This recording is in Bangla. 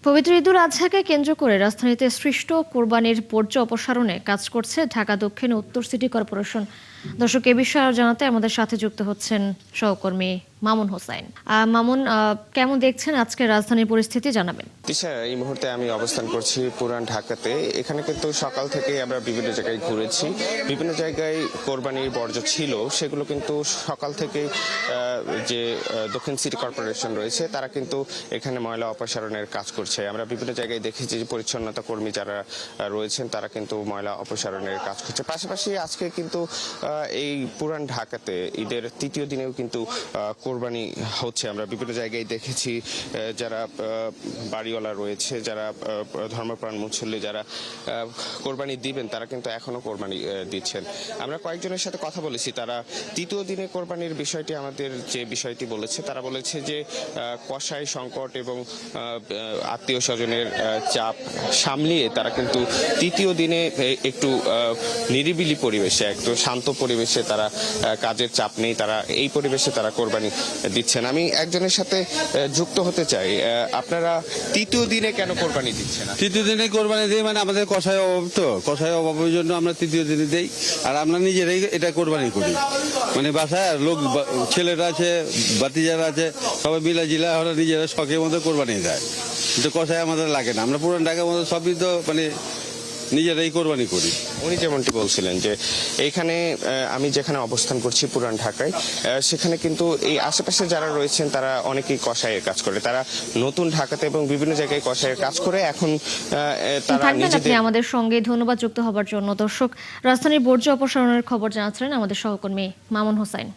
পবিত্র ঈদুল আজহাকে কেন্দ্র করে রাজধানীতে সৃষ্ট কোরবানির বর্জ্য অপসারণে কাজ করছে ঢাকা দক্ষিণ ও উত্তর সিটি কর্পোরেশন। দর্শক, এ বিষয়ে আরো জানাতে আমাদের সাথে যুক্ত হচ্ছেন সহকর্মী মামুন হোসাইন। মামুন, কেমন দেখছেন আজকের রাজধানীর পরিস্থিতি, জানাবেন। তিশা, এই মুহূর্তে আমি অবস্থান করছি পুরান ঢাকাতে। এখানে কিন্তু সকাল থেকে আমরা বিভিন্ন জায়গায় ঘুরেছি। বিভিন্ন জায়গায় কোরবানির বর্জ্য ছিল, সেগুলো কিন্তু সকাল থেকে যে দক্ষিণ সিটি কর্পোরেশন রয়েছে তারা কিন্তু এখানে ময়লা অপসারণের কাজ করছে। আমরা বিভিন্ন জায়গায় দেখেছি যে পরিচ্ছন্নতা কর্মী যারা রয়েছেন তারা কিন্তু ময়লা অপসারণের কাজ করছে। পাশাপাশি আজকে কিন্তু এই পুরান ঢাকাতে ঈদের তৃতীয় দিনেও কিন্তু কোরবানি হচ্ছে। আমরা বিভিন্ন জায়গায় দেখেছি যারা বাড়িওয়ালা রয়েছে, যারা ধর্মপ্রাণ মুসল্লি যারা কোরবানি দিবেন তারা কিন্তু এখনো কোরবানি দিচ্ছেন। আমরা কয়েকজনের সাথে কথা বলেছি, তারা তৃতীয় দিনে কোরবানির বিষয়টি আমাদের যে বিষয়টি বলেছে, তারা বলেছে যে কসাই সংকট এবং আত্মীয় স্বজনের চাপ সামলিয়ে তারা কিন্তু তৃতীয় দিনে একটু নিরিবিলি পরিবেশে, একটু শান্ত পরিবেশে, তারা কাজের চাপ নেই, তারা এই পরিবেশে তারা কোরবানি দিচ্ছেন। আমি একজনের সাথে যুক্ত হতে চাই। আপনারা তৃতীয় দিনে কেন কোরবানি দিচ্ছেন? তৃতীয় দিনে কোরবানি দিই মানে আমাদের কষায় অভাব, তো কষায় অভাবের জন্য আমরা তৃতীয় দিনে দিই। আর আমরা নিজেরাই এটা কোরবানি করি, মানে বাসায় লোক ছেলেরা আছে, বাতিজারা আছে, সবাই মিলা জিলা ওরা নিজেরা শখের মধ্যে কোরবানি দেয়। কিন্তু কষায় আমাদের লাগে না, আমরা পুরান ঢাকার মধ্যে সবই তো মানে নিজেরাই কোরবানি করি। উনি যেমনটি বলছিলেন যে এইখানে আমি যেখানে অবস্থান করছি পুরান ঢাকায়, সেখানে কিন্তু এই আশেপাশে যারা রয়েছেন তারা অনেকেই কসাইয়ের কাজ করে। তারা নতুন ঢাকাতে এবং বিভিন্ন জায়গায় কসাইয়ের কাজ করে। এখন তারা নিজেদের আমাদের সঙ্গে ধন্যবাদ যুক্ত হবার জন্য। দর্শক, রাজধানীর বর্জ্য অপসারণের খবর জানাচ্ছিলেন আমাদের সহকর্মী মামুন হোসাইন।